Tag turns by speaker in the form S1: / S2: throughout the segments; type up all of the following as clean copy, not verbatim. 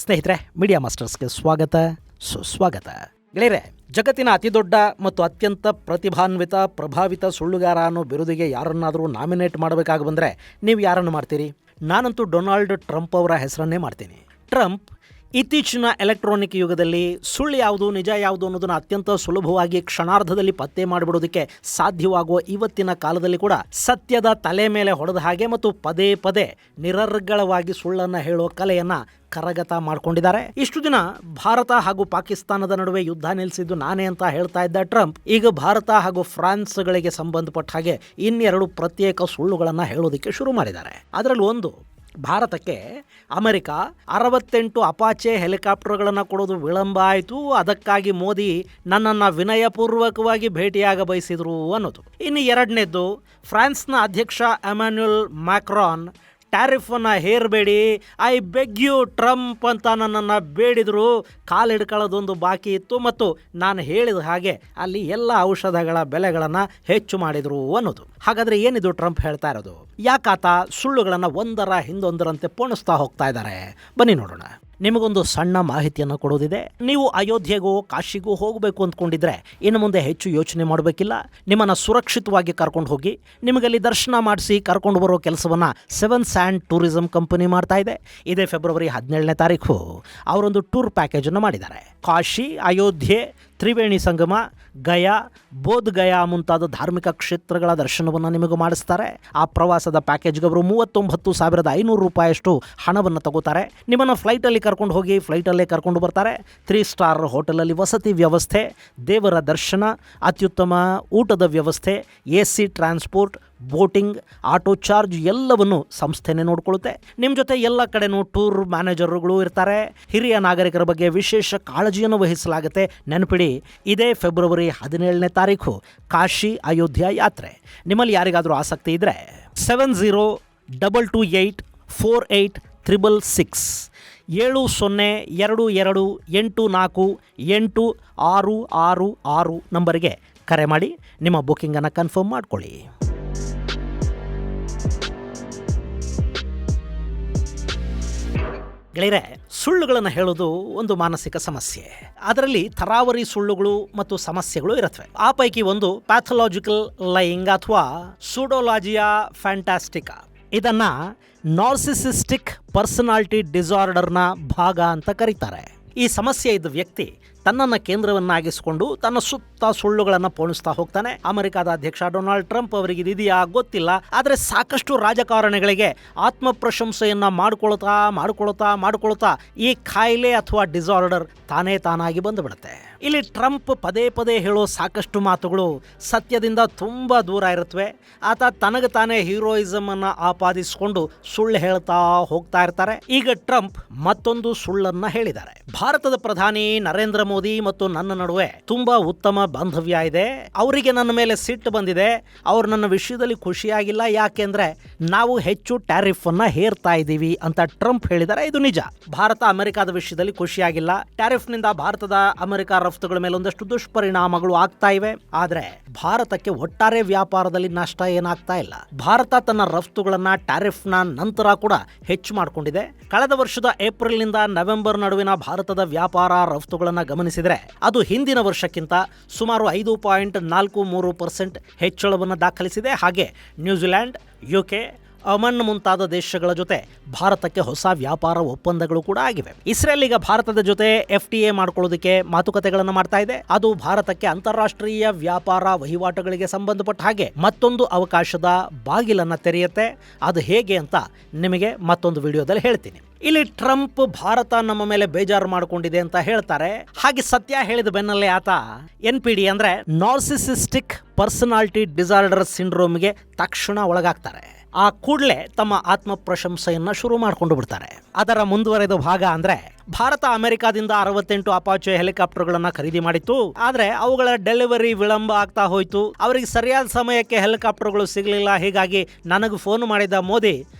S1: ಸ್ನೇಹಿತರೆ, ಮೀಡಿಯಾ ಮಾಸ್ಟರ್ಸ್ಗೆ ಸ್ವಾಗತ, ಸುಸ್ವಾಗತ. ಗೆಳೆಯರೆ, ಜಗತ್ತಿನ ಅತಿದೊಡ್ಡ ಮತ್ತು ಅತ್ಯಂತ ಪ್ರತಿಭಾನ್ವಿತ ಪ್ರಭಾವಿತ ಸುಳ್ಳುಗಾರ ಅನ್ನೋ ಬಿರುದಿಗೆ ಯಾರನ್ನಾದರೂ ನಾಮಿನೇಟ್ ಮಾಡಬೇಕಾಗಿ ಬಂದರೆ ನೀವು ಯಾರನ್ನು ಮಾಡ್ತೀರಿ? ನಾನಂತೂ ಡೊನಾಲ್ಡ್ ಟ್ರಂಪ್ ಅವರ ಹೆಸರನ್ನೇ ಮಾಡ್ತೀನಿ. ಟ್ರಂಪ್ ಇತ್ತೀಚಿನ ಎಲೆಕ್ಟ್ರಾನಿಕ್ ಯುಗದಲ್ಲಿ ಸುಳ್ಳು ಯಾವುದು ನಿಜ ಯಾವುದು ಅನ್ನೋದನ್ನು ಅತ್ಯಂತ ಸುಲಭವಾಗಿ ಕ್ಷಣಾರ್ಧದಲ್ಲಿ ಪತ್ತೆ ಮಾಡಿಬಿಡೋದಕ್ಕೆ ಸಾಧ್ಯವಾಗುವ ಇವತ್ತಿನ ಕಾಲದಲ್ಲಿ ಕೂಡ ಸತ್ಯದ ತಲೆ ಮೇಲೆ ಹೊಡೆದ ಹಾಗೆ ಮತ್ತು ಪದೇ ಪದೇ ನಿರರ್ಗಳವಾಗಿ ಸುಳ್ಳನ್ನು ಹೇಳೋ ಕಲೆಯನ್ನು ಕರಗತ ಮಾಡಿಕೊಂಡಿದ್ದಾರೆ. ಇಷ್ಟು ದಿನ ಭಾರತ ಹಾಗೂ ಪಾಕಿಸ್ತಾನದ ನಡುವೆ ಯುದ್ಧ ನಿಲ್ಲಿಸಿದ್ದು ನಾನೇ ಅಂತ ಹೇಳ್ತಾ ಇದ್ದ ಟ್ರಂಪ್ ಈಗ ಭಾರತ ಹಾಗೂ ಫ್ರಾನ್ಸ್ಗಳಿಗೆ ಸಂಬಂಧಪಟ್ಟ ಹಾಗೆ ಇನ್ನೆರಡು ಪ್ರತ್ಯೇಕ ಸುಳ್ಳುಗಳನ್ನು ಹೇಳೋದಕ್ಕೆ ಶುರು ಮಾಡಿದ್ದಾರೆ. ಅದರಲ್ಲಿ ಒಂದು, ಭಾರತಕ್ಕೆ ಅಮೆರಿಕ 68 ಅಪಾಚೆ ಹೆಲಿಕಾಪ್ಟರ್ಗಳನ್ನು ಕೊಡೋದು ವಿಳಂಬ ಆಯಿತು, ಅದಕ್ಕಾಗಿ ಮೋದಿ ನನ್ನನ್ನು ವಿನಯಪೂರ್ವಕವಾಗಿ ಭೇಟಿಯಾಗ ಬಯಸಿದರು ಅನ್ನೋದು. ಇನ್ನು ಎರಡನೇದ್ದು, ಫ್ರಾನ್ಸ್ನ ಅಧ್ಯಕ್ಷ ಎಮ್ಯಾನ್ಯುಯಲ್ ಮ್ಯಾಕ್ರಾನ್ ಟ್ಯಾರಿಫನ್ನು ಹೇರಬೇಡಿ, ಐ ಬೆಗ್ ಯು ಟ್ರಂಪ್ ಅಂತ ನನ್ನನ್ನು ಬೇಡಿದರು. ಕಾಲಿಡ್ಕೊಳ್ಳೋದೊಂದು ಬಾಕಿ ಇತ್ತು ಮತ್ತು ನಾನು ಹೇಳಿದ ಹಾಗೆ ಅಲ್ಲಿ ಎಲ್ಲ ಔಷಧಗಳ ಬೆಲೆಗಳನ್ನು ಹೆಚ್ಚು ಮಾಡಿದರು ಅನ್ನೋದು. ಹಾಗಾದರೆ ಏನಿದು ಟ್ರಂಪ್ ಹೇಳ್ತಾ ಇರೋದು? ಯಾಕಾತ ಸುಳ್ಳುಗಳನ್ನು ಒಂದರ ಹಿಂದೊಂದರಂತೆ ಪೋಣಿಸ್ತಾ ಹೋಗ್ತಾ ಇದ್ದಾರೆ? ಬನ್ನಿ ನೋಡೋಣ. ನಿಮಗೊಂದು ಸಣ್ಣ ಮಾಹಿತಿಯನ್ನು ಕೊಡೋದಿದೆ. ನೀವು ಅಯೋಧ್ಯೆಗೋ ಕಾಶಿಗೂ ಹೋಗಬೇಕು ಅಂದ್ಕೊಂಡಿದ್ರೆ ಇನ್ನು ಮುಂದೆ ಹೆಚ್ಚು ಯೋಚನೆ ಮಾಡಬೇಕಿಲ್ಲ. ನಿಮ್ಮನ್ನು ಸುರಕ್ಷಿತವಾಗಿ ಕರ್ಕೊಂಡು ಹೋಗಿ ನಿಮಗಲ್ಲಿ ದರ್ಶನ ಮಾಡಿಸಿ ಕರ್ಕೊಂಡು ಬರೋ ಕೆಲಸವನ್ನು ಸೆವೆನ್ ಸ್ಯಾಂಡ್ ಟೂರಿಸಂ ಕಂಪನಿ ಮಾಡ್ತಾ ಇದೆ. ಇದೇ ಫೆಬ್ರವರಿ 17ನೇ ತಾರೀಕು ಅವರೊಂದು ಟೂರ್ ಪ್ಯಾಕೇಜನ್ನು ಮಾಡಿದ್ದಾರೆ. ಕಾಶಿ, ಅಯೋಧ್ಯೆ, ತ್ರಿವೇಣಿ ಸಂಗಮ, ಗಯಾ, ಬೋಧ್ ಗಯಾ ಮುಂತಾದ ಧಾರ್ಮಿಕ ಕ್ಷೇತ್ರಗಳ ದರ್ಶನವನ್ನು ನಿಮಗೆ ಮಾಡಿಸ್ತಾರೆ. ಆ ಪ್ರವಾಸದ ಪ್ಯಾಕೇಜ್ಗೆ ಅವರು 39,500 ರೂಪಾಯಿಯಷ್ಟು ಹಣವನ್ನು ತಗೋತಾರೆ. ನಿಮ್ಮನ್ನು ಫ್ಲೈಟಲ್ಲಿ ಕರ್ಕೊಂಡು ಹೋಗಿ ಫ್ಲೈಟಲ್ಲೇ ಕರ್ಕೊಂಡು ಬರ್ತಾರೆ. 3 ಸ್ಟಾರ್ ಹೋಟೆಲಲ್ಲಿ ವಸತಿ ವ್ಯವಸ್ಥೆ, ದೇವರ ದರ್ಶನ, ಅತ್ಯುತ್ತಮ ಊಟದ ವ್ಯವಸ್ಥೆ, AC transport, boating, auto charge ಎಲ್ಲವನ್ನು ಸಂಸ್ಥೆನೇ ನೋಡ್ಕೊಳ್ಳುತ್ತೆ. ನಿಮ್ಮ ಜೊತೆ ಎಲ್ಲ ಕಡೆನೂ ಟೂರ್ ಮ್ಯಾನೇಜರ್ಗಳು ಇರ್ತಾರೆ. ಹಿರಿಯ ನಾಗರಿಕರ ಬಗ್ಗೆ ವಿಶೇಷ ಕಾಳಜಿಯನ್ನು ವಹಿಸಲಾಗುತ್ತೆ. ನೆನಪಿಡಿ, ಇದೇ ಫೆಬ್ರವರಿ 17ನೇ ತಾರೀಕು ಕಾಶಿ ಅಯೋಧ್ಯ ಯಾತ್ರೆ. ನಿಮ್ಮಲ್ಲಿ ಯಾರಿಗಾದರೂ ಆಸಕ್ತಿ ಇದ್ದರೆ 7022848666 7022848666 ನಂಬರಿಗೆ ಕರೆ ಮಾಡಿ ನಿಮ್ಮ ಬುಕ್ಕಿಂಗನ್ನು ಕನ್ಫರ್ಮ್ ಮಾಡ್ಕೊಳ್ಳಿ. ಗೆಳೆಯರೆ, ಸುಳ್ಳುಗಳನ್ನು ಹೇಳೋದು ಒಂದು ಮಾನಸಿಕ ಸಮಸ್ಯೆ. ಅದರಲ್ಲಿ ತರಾವರಿ ಸುಳ್ಳುಗಳು ಮತ್ತು ಸಮಸ್ಯೆಗಳು ಇರುತ್ತವೆ. ಆ ಪೈಕಿ ಒಂದು ಪ್ಯಾಥೊಲಾಜಿಕಲ್ ಲೈಯಿಂಗ್ ಅಥವಾ ಸೂಡೋಲಾಜಿಯಾ ಫ್ಯಾಂಟಾಸ್ಟಿಕಾ. ಇದನ್ನು ನಾರ್ಸಿಸಿಸ್ಟಿಕ್ ಪರ್ಸನಾಲಿಟಿ ಡಿಸಾರ್ಡರ್ನ ಭಾಗ ಅಂತ ಕರೀತಾರೆ. ಈ ಸಮಸ್ಯೆ ಇದ್ದ ವ್ಯಕ್ತಿ ತನ್ನನ್ನು ಕೇಂದ್ರವನ್ನಾಗಿಸಿಕೊಂಡು ತನ್ನ ಸುತ್ತ ಸುಳ್ಳುಗಳನ್ನು ಪೋಣಿಸ್ತಾ ಹೋಗ್ತಾನೆ. ಅಮೆರಿಕದ ಅಧ್ಯಕ್ಷ ಡೊನಾಲ್ಡ್ ಟ್ರಂಪ್ ಅವರಿಗೆ ಇದೆಯಾ ಗೊತ್ತಿಲ್ಲ, ಆದರೆ ಸಾಕಷ್ಟು ರಾಜಕಾರಣಿಗಳಿಗೆ ಆತ್ಮ ಪ್ರಶಂಸೆಯನ್ನು ಮಾಡ್ಕೊಳ್ತಾ ಈ ಕಾಯಿಲೆ ಅಥವಾ ಡಿಸಾರ್ಡರ್ ತಾನಾಗಿ ಬಂದುಬಿಡುತ್ತೆ. ಇಲ್ಲಿ ಟ್ರಂಪ್ ಪದೇ ಪದೇ ಹೇಳೋ ಸಾಕಷ್ಟು ಮಾತುಗಳು ಸತ್ಯದಿಂದ ತುಂಬ ದೂರ ಇರುತ್ತವೆ. ಆತ ತನಗೆ ತಾನೇ ಹೀರೋಯಿಸಮ್ ಅನ್ನು ಆಪಾದಿಸಿಕೊಂಡು ಸುಳ್ಳು ಹೇಳ್ತಾ ಹೋಗ್ತಾ ಇರ್ತಾರೆ. ಈಗ ಟ್ರಂಪ್ ಮತ್ತೊಂದು ಸುಳ್ಳನ್ನ ಹೇಳಿದ್ದಾರೆ. ಭಾರತದ ಪ್ರಧಾನಿ ನರೇಂದ್ರ ಮೋದಿ ಮತ್ತು ನನ್ನ ನಡುವೆ ತುಂಬಾ ಉತ್ತಮ ಬಾಂಧವ್ಯ ಇದೆ. ಅವರಿಗೆ ನನ್ನ ಮೇಲೆ ಸಿಟ್ಟು ಬಂದಿದೆ. ಅವರು ನನ್ನ ವಿಷಯದಲ್ಲಿ ಖುಷಿಯಾಗಿಲ್ಲ, ಯಾಕೆಂದ್ರೆ ನಾವು ಹೆಚ್ಚು ಟ್ಯಾರಿಫ್ ಅನ್ನ ಹೇರ್ತಾ ಇದ್ದೀವಿ ಅಂತ ಟ್ರಂಪ್ ಹೇಳಿದ್ದಾರೆ. ಇದು ನಿಜ. ಭಾರತ ಅಮೆರಿಕದ ವಿಷಯದಲ್ಲಿ ಖುಷಿಯಾಗಿಲ್ಲ. ಟ್ಯಾರಿಫ್ನಿಂದ ಭಾರತದ ಅಮೆರಿಕ ರಫ್ತುಗಳ ಮೇಲೆ ಒಂದಷ್ಟು ದುಷ್ಪರಿಣಾಮಗಳು ಆಗ್ತಾ ಇವೆ. ಆದ್ರೆ ಭಾರತಕ್ಕೆ ಒಟ್ಟಾರೆ ವ್ಯಾಪಾರದಲ್ಲಿ ನಷ್ಟ ಏನಾಗ್ತಾ ಇಲ್ಲ. ಭಾರತ ತನ್ನ ರಫ್ತುಗಳನ್ನ ಟ್ಯಾರಿಫ್ನ ನಂತರ ಕೂಡ ಹೆಚ್ಚು ಮಾಡಿಕೊಂಡಿದೆ. ಕಳೆದ ವರ್ಷದ ಏಪ್ರಿಲ್ನಿಂದ ನವೆಂಬರ್ ನಡುವಿನ ಭಾರತದ ವ್ಯಾಪಾರ ರಫ್ತುಗಳನ್ನು ಗಮನಿಸಿದರೆ ಅದು ಹಿಂದಿನ ವರ್ಷಕ್ಕಿಂತ ಸುಮಾರು 5.43% ಹೆಚ್ಚಳವನ್ನು ದಾಖಲಿಸಿದೆ. ಹಾಗೆ ನ್ಯೂಜಿಲೆಂಡ್, UK, ಒಮನ್ ಮುಂತಾದ ದೇಶಗಳ ಜೊತೆ ಭಾರತಕ್ಕೆ ಹೊಸ ವ್ಯಾಪಾರ ಒಪ್ಪಂದಗಳು ಕೂಡ ಆಗಿವೆ. ಇಸ್ರೇಲ್ ಈಗ ಭಾರತದ ಜೊತೆ FTA ಮಾಡ್ಕೊಳ್ಳೋದಕ್ಕೆ ಮಾತುಕತೆಗಳನ್ನು ಮಾಡ್ತಾ ಇದೆ. ಅದು ಭಾರತಕ್ಕೆ ಅಂತಾರಾಷ್ಟ್ರೀಯ ವ್ಯಾಪಾರ ವಹಿವಾಟುಗಳಿಗೆ ಸಂಬಂಧಪಟ್ಟ ಹಾಗೆ ಮತ್ತೊಂದು ಅವಕಾಶದ ಬಾಗಿಲನ್ನು ತೆರೆಯುತ್ತೆ. ಅದು ಹೇಗೆ ಅಂತ ನಿಮಗೆ ಮತ್ತೊಂದು ವಿಡಿಯೋದಲ್ಲಿ ಹೇಳ್ತೀನಿ. ಇಲ್ಲಿ ಟ್ರಂಪ್ ಭಾರತ ನಮ್ಮ ಮೇಲೆ ಬೇಜಾರು ಮಾಡಿಕೊಂಡಿದೆ ಅಂತ ಹೇಳ್ತಾರೆ. ಹಾಗೆ ಸತ್ಯ ಹೇಳಿದ ಬೆನ್ನಲ್ಲೇ ಆತ NPD ಅಂದ್ರೆ ನಾರ್ಸಿಸಿಸ್ಟಿಕ್ ಪರ್ಸನಾಲಿಟಿ ಡಿಸಾರ್ಡರ್ ಸಿಂಡ್ರೋಮ್ಗೆ ತಕ್ಷಣ ಒಳಗಾಗ್ತಾರೆ. ಆ ಕೂಡಲೇ ತಮ್ಮ ಆತ್ಮ ಪ್ರಶಂಸೆಯನ್ನ ಶುರು ಮಾಡಿಕೊಂಡು ಬಿಡ್ತಾರೆ. ಅದರ ಮುಂದುವರೆದ ಭಾಗ ಅಂದ್ರೆ ಭಾರತ ಅಮೆರಿಕಾದಿಂದ 68 ಅಪಾಚೆ ಹೆಲಿಕಾಪ್ಟರ್ಗಳನ್ನು ಖರೀದಿ ಮಾಡಿತ್ತು. ಆದ್ರೆ ಅವುಗಳ ಡೆಲಿವರಿ ವಿಳಂಬ ಆಗ್ತಾ ಹೋಯ್ತು. ಅವರಿಗೆ ಸರಿಯಾದ ಸಮಯಕ್ಕೆ ಹೆಲಿಕಾಪ್ಟರ್ಗಳು ಸಿಗಲಿಲ್ಲ. ಹೀಗಾಗಿ ನನಗೆ ಫೋನ್ ಮಾಡಿದ ಮೋದಿ,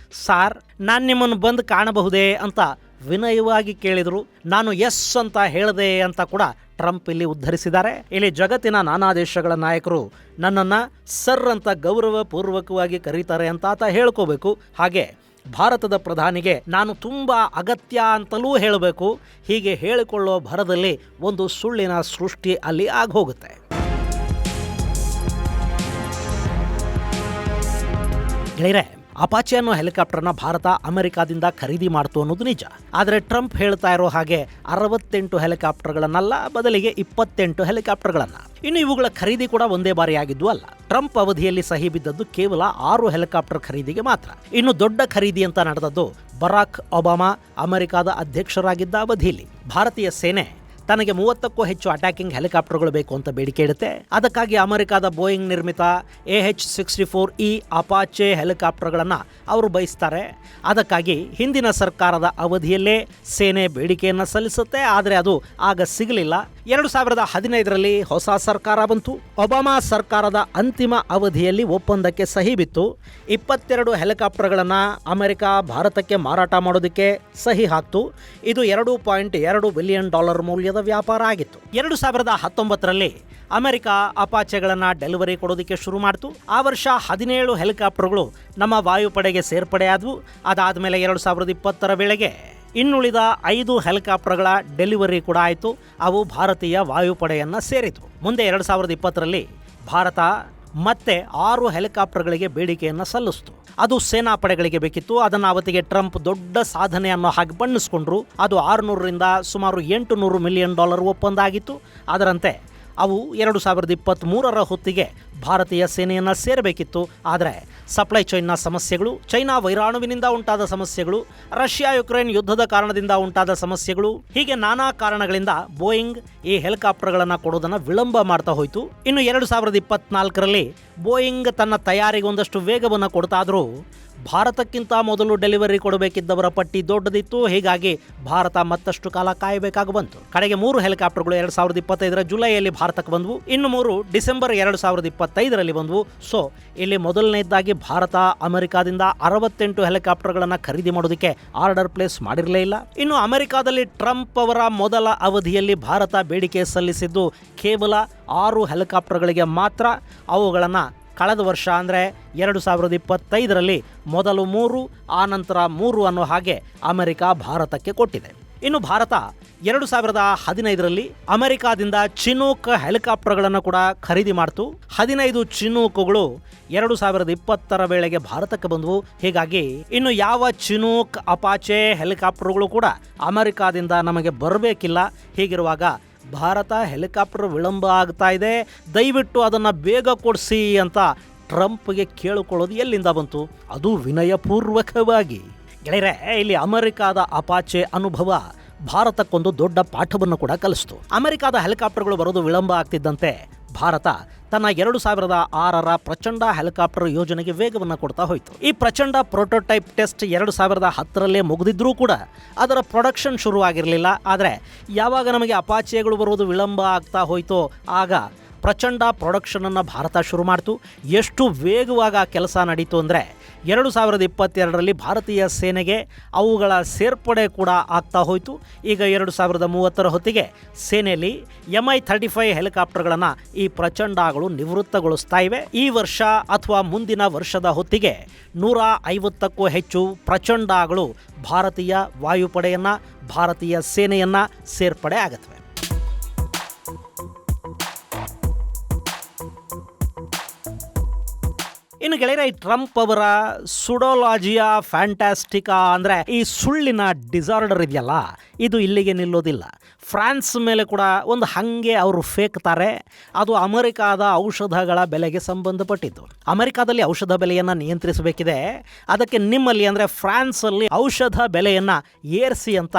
S1: ಸಾರ್ ನಾನು ನಿಮ್ಮನ್ನು ಬಂದು ಕಾಣಬಹುದೇ ಅಂತ ವಿನಯವಾಗಿ ಕೇಳಿದರು. ನಾನು ಎಸ್ ಅಂತ ಹೇಳಿದೆ ಅಂತ ಕೂಡ ಟ್ರಂಪ್ ಇಲ್ಲಿ ಉದ್ಧರಿಸಿದ್ದಾರೆ. ಇಲ್ಲಿ ಜಗತ್ತಿನ ನಾನಾ ದೇಶಗಳ ನಾಯಕರು ನನ್ನನ್ನು ಸರ್ ಅಂತ ಗೌರವ ಪೂರ್ವಕವಾಗಿ ಕರೀತಾರೆ ಅಂತ ಆತ ಹೇಳ್ಕೋಬೇಕು. ಹಾಗೆ ಭಾರತದ ಪ್ರಧಾನಿಗೆ ನಾನು ತುಂಬಾ ಅಗತ್ಯ ಅಂತಲೂ ಹೇಳಬೇಕು. ಹೀಗೆ ಹೇಳಿಕೊಳ್ಳೋ ಭರದಲ್ಲಿ ಒಂದು ಸುಳ್ಳಿನ ಸೃಷ್ಟಿ ಅಲ್ಲಿ ಆಗೋಗುತ್ತೆ. ಗೆಳೆಯರೆ, ಅಪಾಚೆ ಅನ್ನೋ ಹೆಲಿಕಾಪ್ಟರ್ನ ಭಾರತ ಅಮೆರಿಕಾದಿಂದ ಖರೀದಿ ಮಾಡ್ತು ಅನ್ನೋದು ನಿಜ. ಆದರೆ ಟ್ರಂಪ್ ಹೇಳ್ತಾ ಇರೋ ಹಾಗೆ 68 ಹೆಲಿಕಾಪ್ಟರ್ಗಳನ್ನಲ್ಲ, ಬದಲಿಗೆ 28 ಹೆಲಿಕಾಪ್ಟರ್ಗಳನ್ನ. ಇನ್ನು ಇವುಗಳ ಖರೀದಿ ಕೂಡ ಒಂದೇ ಬಾರಿ ಆಗಿದ್ದು ಅಲ್ಲ. ಟ್ರಂಪ್ ಅವಧಿಯಲ್ಲಿ ಸಹಿ ಬಿದ್ದದ್ದು ಕೇವಲ 6 ಹೆಲಿಕಾಪ್ಟರ್ ಖರೀದಿಗೆ ಮಾತ್ರ. ಇನ್ನು ದೊಡ್ಡ ಖರೀದಿ ಅಂತ ನಡೆದದ್ದು ಬರಾಕ್ ಒಬಾಮಾ ಅಮೆರಿಕಾದ ಅಧ್ಯಕ್ಷರಾಗಿದ್ದ ಅವಧಿಯಲ್ಲಿ. ಭಾರತೀಯ ಸೇನೆ ತನಗೆ 30ಕ್ಕೂ ಹೆಚ್ಚು ಅಟ್ಯಾಕಿಂಗ್ ಹೆಲಿಕಾಪ್ಟರ್ಗಳು ಬೇಕು ಅಂತ ಬೇಡಿಕೆ ಇಡುತ್ತೆ. ಅದಕ್ಕಾಗಿ ಅಮೆರಿಕಾದ ಬೋಯಿಂಗ್ ನಿರ್ಮಿತ AH-64E ಅಪಾಚೆ ಹೆಲಿಕಾಪ್ಟರ್ಗಳನ್ನು ಅವರು ಬಯಸ್ತಾರೆ. ಅದಕ್ಕಾಗಿ ಹಿಂದಿನ ಸರ್ಕಾರದ ಅವಧಿಯಲ್ಲೇ ಸೇನೆ ಬೇಡಿಕೆಯನ್ನು ಸಲ್ಲಿಸುತ್ತೆ. ಆದರೆ ಅದು ಆಗ ಸಿಗಲಿಲ್ಲ. 2015ರಲ್ಲಿ ಹೊಸ ಸರ್ಕಾರ ಬಂತು. ಒಬಾಮಾ ಸರ್ಕಾರದ ಅಂತಿಮ ಅವಧಿಯಲ್ಲಿ ಒಪ್ಪಂದಕ್ಕೆ ಸಹಿ ಬಿತ್ತು. 22 ಹೆಲಿಕಾಪ್ಟರ್ಗಳನ್ನು ಅಮೆರಿಕ ಭಾರತಕ್ಕೆ ಮಾರಾಟ ಮಾಡೋದಕ್ಕೆ ಸಹಿ ಹಾಕ್ತು. ಇದು $2.2 ಬಿಲಿಯನ್ ಮೌಲ್ಯದ ವ್ಯಾಪಾರ ಆಗಿತ್ತು. 2019ರಲ್ಲಿ ಅಮೆರಿಕ ಅಪಾಚೆಗಳನ್ನು ಡೆಲಿವರಿ ಕೊಡೋದಕ್ಕೆ ಶುರು ಮಾಡಿತು. ಆ ವರ್ಷ 17 ಹೆಲಿಕಾಪ್ಟರ್ಗಳು ನಮ್ಮ ವಾಯುಪಡೆಗೆ ಸೇರ್ಪಡೆಯಾದವು. ಅದಾದಮೇಲೆ 2020ರ ವೇಳೆಗೆ ಇನ್ನುಳಿದ 5 ಹೆಲಿಕಾಪ್ಟರ್ಗಳ ಡೆಲಿವರಿ ಕೂಡ ಆಯಿತು. ಅವು ಭಾರತೀಯ ವಾಯುಪಡೆಯನ್ನು ಸೇರಿತು. ಮುಂದೆ 2020ರಲ್ಲಿ ಭಾರತ ಮತ್ತೆ 6 ಹೆಲಿಕಾಪ್ಟರ್ಗಳಿಗೆ ಬೇಡಿಕೆಯನ್ನು ಸಲ್ಲಿಸಿತು. ಅದು ಸೇನಾ ಪಡೆಗಳಿಗೆ ಬೇಕಿತ್ತು. ಅದನ್ನು ಅವತ್ತಿಗೆ ಟ್ರಂಪ್ ದೊಡ್ಡ ಸಾಧನೆ ಅನ್ನೋ ಹಾಗೆ ಬಣ್ಣಿಸ್ಕೊಂಡ್ರು. ಅದು 600ರಿಂದ ಸುಮಾರು $800 ಮಿಲಿಯನ್ ಒಪ್ಪಂದ ಆಗಿತ್ತು. ಅದರಂತೆ ಅವು 2023ರ ಹೊತ್ತಿಗೆ ಭಾರತೀಯ ಸೇನೆಯನ್ನು ಸೇರಬೇಕಿತ್ತು. ಆದರೆ ಸಪ್ಲೈ ಚೈನ್ನ ಸಮಸ್ಯೆಗಳು, ಚೈನಾ ವೈರಾಣುವಿನಿಂದ ಉಂಟಾದ ಸಮಸ್ಯೆಗಳು, ರಷ್ಯಾ ಯುಕ್ರೇನ್ ಯುದ್ಧದ ಕಾರಣದಿಂದ ಉಂಟಾದ ಸಮಸ್ಯೆಗಳು, ಹೀಗೆ ನಾನಾ ಕಾರಣಗಳಿಂದ ಬೋಯಿಂಗ್ ಈ ಹೆಲಿಕಾಪ್ಟರ್ಗಳನ್ನು ಕೊಡೋದನ್ನು ವಿಳಂಬ ಮಾಡ್ತಾ ಹೋಯಿತು. ಇನ್ನು 2024ರಲ್ಲಿ ಬೋಯಿಂಗ್ ತನ್ನ ತಯಾರಿಗೆ ಒಂದಷ್ಟು ವೇಗವನ್ನು ಕೊಡ್ತಾದರೂ ಭಾರತಕ್ಕಿಂತ ಮೊದಲು ಡೆಲಿವರಿ ಕೊಡಬೇಕಿದ್ದವರ ಪಟ್ಟಿ ದೊಡ್ಡದಿತ್ತು. ಹೀಗಾಗಿ ಭಾರತ ಮತ್ತಷ್ಟು ಕಾಲ ಕಾಯಬೇಕಾಗಿ ಬಂತು. ಕಡೆಗೆ 3 ಹೆಲಿಕಾಪ್ಟರ್ಗಳು 2025ರ ಜುಲೈಯಲ್ಲಿ ಭಾರತಕ್ಕೆ ಬಂದವು. ಇನ್ನು 3 ಡಿಸೆಂಬರ್ 2025ರಲ್ಲಿ ಬಂದವು. ಸೊ ಇಲ್ಲಿ ಮೊದಲನೇದಾಗಿ ಭಾರತ ಅಮೆರಿಕಾದಿಂದ 68 ಹೆಲಿಕಾಪ್ಟರ್ಗಳನ್ನು ಖರೀದಿ ಮಾಡೋದಕ್ಕೆ ಆರ್ಡರ್ ಪ್ಲೇಸ್ ಮಾಡಿರಲೇ ಇಲ್ಲ. ಇನ್ನು ಅಮೆರಿಕಾದಲ್ಲಿ ಟ್ರಂಪ್ ಅವರ ಮೊದಲ ಅವಧಿಯಲ್ಲಿ ಭಾರತ ಬೇಡಿಕೆ ಸಲ್ಲಿಸಿದ್ದು ಕೇವಲ 6 ಹೆಲಿಕಾಪ್ಟರ್ಗಳಿಗೆ ಮಾತ್ರ. ಅವುಗಳನ್ನು ಕಳೆದ ವರ್ಷ ಅಂದರೆ 2025ರಲ್ಲಿ ಮೊದಲು 3, ಆನಂತರ 3 ಅನ್ನೋ ಹಾಗೆ ಅಮೆರಿಕ ಭಾರತಕ್ಕೆ ಕೊಟ್ಟಿದೆ. ಇನ್ನು ಭಾರತ 2015ರಲ್ಲಿ ಅಮೆರಿಕಾದಿಂದ ಚಿನೂಕ್ ಹೆಲಿಕಾಪ್ಟರ್ಗಳನ್ನು ಕೂಡ ಖರೀದಿ ಮಾಡ್ತು. 15 ಚಿನೂಕ್ಗಳು 2020ರ ವೇಳೆಗೆ ಭಾರತಕ್ಕೆ ಬಂದವು. ಹೀಗಾಗಿ ಇನ್ನು ಯಾವ ಚಿನೂಕ್ ಅಪಾಚೆ ಹೆಲಿಕಾಪ್ಟರ್ಗಳು ಕೂಡ ಅಮೆರಿಕಾದಿಂದ ನಮಗೆ ಬರಬೇಕಿಲ್ಲ. ಹೀಗಿರುವಾಗ ಭಾರತ ಹೆಲಿಕಾಪ್ಟರ್ ವಿಳಂಬ ಆಗ್ತಾ ಇದೆ, ದಯವಿಟ್ಟು ಅದನ್ನು ಬೇಗ ಕೊಡಿಸಿ ಅಂತ ಟ್ರಂಪ್ಗೆ ಕೇಳಿಕೊಳ್ಳೋದು ಎಲ್ಲಿಂದ ಬಂತು? ಅದು ವಿನಯಪೂರ್ವಕವಾಗಿ. ಗೆಳೆಯರೆ, ಇಲ್ಲಿ ಅಮೆರಿಕಾದ ಅಪಾಚೆ ಅನುಭವ ಭಾರತಕ್ಕೊಂದು ದೊಡ್ಡ ಪಾಠವನ್ನು ಕೂಡ ಕಲಿಸ್ತು. ಅಮೆರಿಕಾದ ಹೆಲಿಕಾಪ್ಟರ್ಗಳು ಬರೋದು ವಿಳಂಬ ಆಗ್ತಿದ್ದಂತೆ ಭಾರತ ತನ್ನ 2006ರ ಪ್ರಚಂಡ ಹೆಲಿಕಾಪ್ಟರ್ ಯೋಜನೆಗೆ ವೇಗವನ್ನು ಕೊಡ್ತಾ ಹೋಯಿತು. ಈ ಪ್ರಚಂಡ ಪ್ರೋಟೋಟೈಪ್ ಟೆಸ್ಟ್ 2010ರಲ್ಲೇ ಮುಗಿದಿದ್ರೂ ಕೂಡ ಅದರ ಪ್ರೊಡಕ್ಷನ್ ಶುರುವಾಗಿರಲಿಲ್ಲ. ಆದರೆ ಯಾವಾಗ ನಮಗೆ ಅಪಾಚೆಗಳು ಬರೋದು ವಿಳಂಬ ಆಗ್ತಾ ಹೋಯಿತೋ ಆಗ ಪ್ರಚಂಡ ಪ್ರೊಡಕ್ಷನನ್ನು ಭಾರತ ಶುರು ಮಾಡ್ತು. ಎಷ್ಟು ವೇಗವಾಗಿ ಆ ಕೆಲಸ ನಡೀತು ಅಂದರೆ 2022ರಲ್ಲಿ ಭಾರತೀಯ ಸೇನೆಗೆ ಅವುಗಳ ಸೇರ್ಪಡೆ ಕೂಡ ಆಗ್ತಾ ಹೋಯಿತು. ಈಗ 2030ರ ಹೊತ್ತಿಗೆ ಸೇನೆಯಲ್ಲಿ Mi-35 ಹೆಲಿಕಾಪ್ಟರ್ಗಳನ್ನು ಈ ಪ್ರಚಂಡಗಳು ನಿವೃತ್ತಗೊಳಿಸ್ತಾ ಇವೆ. ಈ ವರ್ಷ ಅಥವಾ ಮುಂದಿನ ವರ್ಷದ ಹೊತ್ತಿಗೆ 150ಕ್ಕೂ ಹೆಚ್ಚು ಪ್ರಚಂಡಗಳು ಭಾರತೀಯ ವಾಯುಪಡೆಯನ್ನು, ಭಾರತೀಯ ಸೇನೆಯನ್ನು ಸೇರ್ಪಡೆ ಆಗುತ್ತವೆ. ಇನ್ನು ಗೆಳೆಯರೆ, ಈ ಟ್ರಂಪ್ ಅವರ ಸುಡೋಲಾಜಿಯಾ ಫ್ಯಾಂಟಾಸ್ಟಿಕಾ ಅಂದರೆ ಈ ಸುಳ್ಳಿನ ಡಿಸಾರ್ಡರ್ ಇದೆಯಲ್ಲ, ಇದು ಇಲ್ಲಿಗೆ ನಿಲ್ಲೋದಿಲ್ಲ. ಫ್ರಾನ್ಸ್ ಮೇಲೆ ಕೂಡ ಒಂದು ಹಾಗೆ ಅವರು ಫೇಕ್ತಾರೆ. ಅದು ಅಮೆರಿಕಾದ ಔಷಧಗಳ ಬೆಲೆಗೆ ಸಂಬಂಧಪಟ್ಟಿದ್ದು. ಅಮೆರಿಕಾದಲ್ಲಿ ಔಷಧ ಬೆಲೆಯನ್ನು ನಿಯಂತ್ರಿಸಬೇಕಿದೆ. ಅದಕ್ಕೆ ನಿಮ್ಮಲ್ಲಿ ಅಂದರೆ ಫ್ರಾನ್ಸಲ್ಲಿ ಔಷಧ ಬೆಲೆಯನ್ನು ಏರಿಸಿ ಅಂತ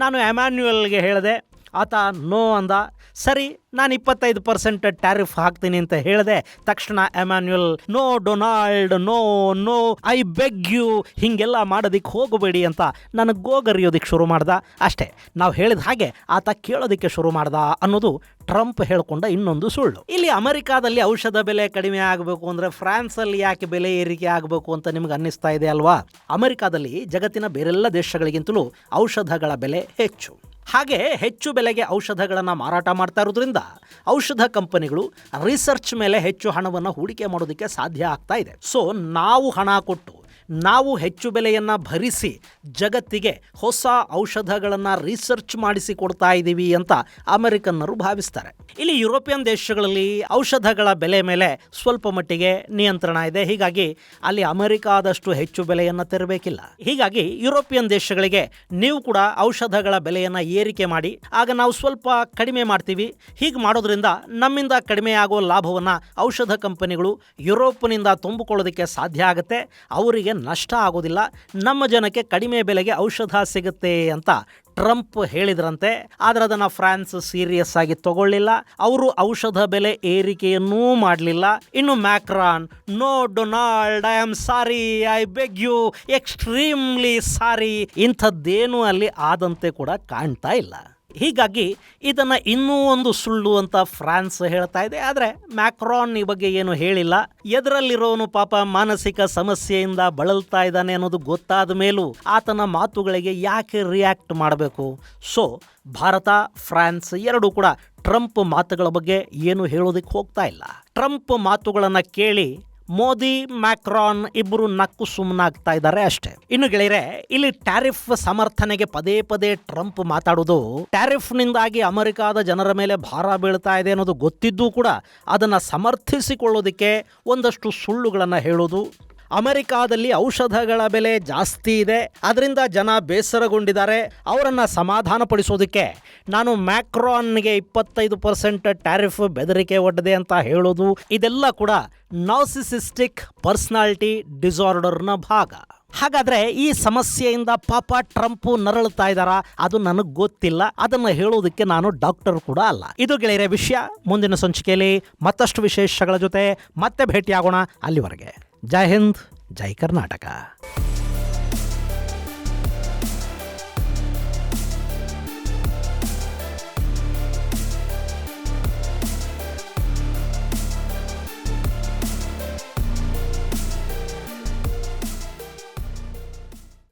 S1: ನಾನು ಎಮ್ಯಾನ್ಯುಯಲ್ಗೆ ಹೇಳಿದೆ. ಆತ ನೋ ಅಂದ. ಸರಿ, ನಾನು 25% ಟ್ಯಾರಿಫ್ ಹಾಕ್ತೀನಿ ಅಂತ ಹೇಳಿದೆ. ತಕ್ಷಣ Emmanuel, no Donald, no no, I beg you, ಹೀಗೆಲ್ಲ ಮಾಡೋದಕ್ಕೆ ಹೋಗಬೇಡಿ ಅಂತ ನನಗೆ ಗೋಗರಿಯೋದಕ್ಕೆ ಶುರು ಮಾಡ್ದ. ಅಷ್ಟೇ, ನಾವು ಹೇಳಿದ ಹಾಗೆ ಆತ ಕೇಳೋದಕ್ಕೆ ಶುರು ಮಾಡ್ದ ಅನ್ನೋದು ಟ್ರಂಪ್ ಹೇಳ್ಕೊಂಡ ಇನ್ನೊಂದು ಸುಳ್ಳು. ಇಲ್ಲಿ ಅಮೆರಿಕಾದಲ್ಲಿ ಔಷಧ ಬೆಲೆ ಕಡಿಮೆ ಆಗಬೇಕು ಅಂದರೆ ಫ್ರಾನ್ಸಲ್ಲಿ ಯಾಕೆ ಬೆಲೆ ಏರಿಕೆ ಆಗಬೇಕು ಅಂತ ನಿಮ್ಗೆ ಅನ್ನಿಸ್ತಾ ಇದೆ ಅಲ್ವಾ? ಅಮೆರಿಕಾದಲ್ಲಿ ಜಗತ್ತಿನ ಬೇರೆಲ್ಲ ದೇಶಗಳಿಗಿಂತಲೂ ಔಷಧಗಳ ಬೆಲೆ ಹೆಚ್ಚು. ಹಾಗೆ ಹೆಚ್ಚು ಬೆಲೆಗೆ ಔಷಧಗಳನ್ನು ಮಾರಾಟ ಮಾಡ್ತಾ ಇರೋದ್ರಿಂದ ಔಷಧ ಕಂಪನಿಗಳು ರಿಸರ್ಚ್ ಮೇಲೆ ಹೆಚ್ಚು ಹಣವನ್ನು ಹೂಡಿಕೆ ಮಾಡೋದಕ್ಕೆ ಸಾಧ್ಯ ಆಗ್ತಾ ಇದೆ. ಸೊ ನಾವು ಹಣ ಕೊಟ್ಟು ನಾವು ಹೆಚ್ಚು ಬೆಲೆಯನ್ನು ಭರಿಸಿ ಜಗತ್ತಿಗೆ ಹೊಸ ಔಷಧಗಳನ್ನು ರಿಸರ್ಚ್ ಮಾಡಿಸಿ ಕೊಡ್ತಾ ಇದ್ದೀವಿ ಅಂತ ಅಮೆರಿಕನ್ನರು ಭಾವಿಸ್ತಾರೆ. ಇಲ್ಲಿ ಯುರೋಪಿಯನ್ ದೇಶಗಳಲ್ಲಿ ಔಷಧಗಳ ಬೆಲೆ ಮೇಲೆ ಸ್ವಲ್ಪ ಮಟ್ಟಿಗೆ ನಿಯಂತ್ರಣ ಇದೆ. ಹೀಗಾಗಿ ಅಲ್ಲಿ ಅಮೆರಿಕಾದಷ್ಟು ಹೆಚ್ಚು ಬೆಲೆಯನ್ನು ತೆರಬೇಕಿಲ್ಲ. ಹೀಗಾಗಿ ಯುರೋಪಿಯನ್ ದೇಶಗಳಿಗೆ ನೀವು ಕೂಡ ಔಷಧಗಳ ಬೆಲೆಯನ್ನು ಏರಿಕೆ ಮಾಡಿ, ಆಗ ನಾವು ಸ್ವಲ್ಪ ಕಡಿಮೆ ಮಾಡ್ತೀವಿ. ಹೀಗೆ ಮಾಡೋದ್ರಿಂದ ನಮ್ಮಿಂದ ಕಡಿಮೆ ಆಗೋ ಲಾಭವನ್ನು ಔಷಧ ಕಂಪನಿಗಳು ಯುರೋಪ್ನಿಂದ ತುಂಬಿಕೊಳ್ಳೋದಕ್ಕೆ ಸಾಧ್ಯ ಆಗುತ್ತೆ. ಅವರಿಗೆ ನಷ್ಟ ಆಗೋದಿಲ್ಲ, ನಮ್ಮ ಜನಕ್ಕೆ ಕಡಿಮೆ ಬೆಲೆಗೆ ಔಷಧ ಸಿಗುತ್ತೆ ಅಂತ ಟ್ರಂಪ್ ಹೇಳಿದ್ರಂತೆ. ಆದರೆ ಅದನ್ನು ಫ್ರಾನ್ಸ್ ಸೀರಿಯಸ್ ಆಗಿ ತಗೊಳ್ಳಿಲ್ಲ. ಅವರು ಔಷಧ ಬೆಲೆ ಏರಿಕೆಯನ್ನೂ ಮಾಡಲಿಲ್ಲ. ಇನ್ನು Macron, no Donald, I am sorry, I beg you, extremely sorry, ಇಂಥದ್ದೇನೂ ಅಲ್ಲಿ ಆದಂತೆ ಕೂಡ ಕಾಣ್ತಾ ಇಲ್ಲ. ಹೀಗಾಗಿ ಇದನ್ನು ಇನ್ನೂ ಒಂದು ಸುಳ್ಳು ಅಂತ ಫ್ರಾನ್ಸ್ ಹೇಳ್ತಾ ಇದೆ. ಆದರೆ ಮ್ಯಾಕ್ರಾನ್ ಈ ಬಗ್ಗೆ ಏನು ಹೇಳಿಲ್ಲ. ಎದರಲ್ಲಿರೋನು ಪಾಪ ಮಾನಸಿಕ ಸಮಸ್ಯೆಯಿಂದ ಬಳಲ್ತಾ ಇದ್ದಾನೆ ಅನ್ನೋದು ಗೊತ್ತಾದ ಮೇಲೂ ಆತನ ಮಾತುಗಳಿಗೆ ಯಾಕೆ ರಿಯಾಕ್ಟ್ ಮಾಡಬೇಕು? ಸೊ ಭಾರತ, ಫ್ರಾನ್ಸ್ ಎರಡೂ ಕೂಡ ಟ್ರಂಪ್ ಮಾತುಗಳ ಬಗ್ಗೆ ಏನು ಹೇಳೋದಕ್ಕೆ ಹೋಗ್ತಾ ಇಲ್ಲ. ಟ್ರಂಪ್ ಮಾತುಗಳನ್ನು ಕೇಳಿ ಮೋದಿ, ಮ್ಯಾಕ್ರಾನ್ ಇಬ್ಬರು ನಕ್ಕು ಸುಮ್ಮನಾಗ್ತಾ ಇದ್ದಾರೆ ಅಷ್ಟೇ. ಇನ್ನು ಗೆಳೆಯರೆ, ಇಲ್ಲಿ ಟ್ಯಾರಿಫ್ ಸಮರ್ಥನೆಗೆ ಪದೇ ಪದೇ ಟ್ರಂಪ್ ಮಾತಾಡೋದು, ಟ್ಯಾರಿಫ್ನಿಂದಾಗಿ ಅಮೆರಿಕಾದ ಜನರ ಮೇಲೆ ಭಾರ ಬೀಳ್ತಾ ಇದೆ ಅನ್ನೋದು ಗೊತ್ತಿದ್ದೂ ಕೂಡ ಅದನ್ನು ಸಮರ್ಥಿಸಿಕೊಳ್ಳೋದಕ್ಕೆ ಒಂದಷ್ಟು ಸುಳ್ಳುಗಳನ್ನು ಹೇಳೋದು. ಅಮೆರಿಕಾದಲ್ಲಿ ಔಷಧಗಳ ಬೆಲೆ ಜಾಸ್ತಿ ಇದೆ, ಅದರಿಂದ ಜನ ಬೇಸರಗೊಂಡಿದ್ದಾರೆ, ಅವರನ್ನು ಸಮಾಧಾನಪಡಿಸೋದಕ್ಕೆ ನಾನು ಮ್ಯಾಕ್ರಾನ್ಗೆ 25% ಟ್ಯಾರಿಫ್ ಬೆದರಿಕೆ ಒಡ್ಡಿದೆ ಅಂತ ಹೇಳೋದು, ಇದೆಲ್ಲ ಕೂಡ ನಾರ್ಸಿಸಿಸ್ಟಿಕ್ ಪರ್ಸನಾಲಿಟಿ ಡಿಸಾರ್ಡರ್ನ ಭಾಗ. ಹಾಗಾದರೆ ಈ ಸಮಸ್ಯೆಯಿಂದ ಪಾಪ ಟ್ರಂಪ್ ನರಳುತ್ತಾ ಇದ್ದಾರಾ? ಅದು ನನಗೆ ಗೊತ್ತಿಲ್ಲ. ಅದನ್ನು ಹೇಳೋದಕ್ಕೆ ನಾನು ಡಾಕ್ಟರ್ ಕೂಡ ಅಲ್ಲ. ಇದು ಗೆಳೆಯರ ವಿಷಯ. ಮುಂದಿನ ಸಂಚಿಕೆಯಲ್ಲಿ ಮತ್ತಷ್ಟು ವಿಶೇಷಗಳ ಜೊತೆ ಮತ್ತೆ ಭೇಟಿಯಾಗೋಣ. ಅಲ್ಲಿವರೆಗೆ ಜೈ ಹಿಂದ್, ಜೈ ಕರ್ನಾಟಕ.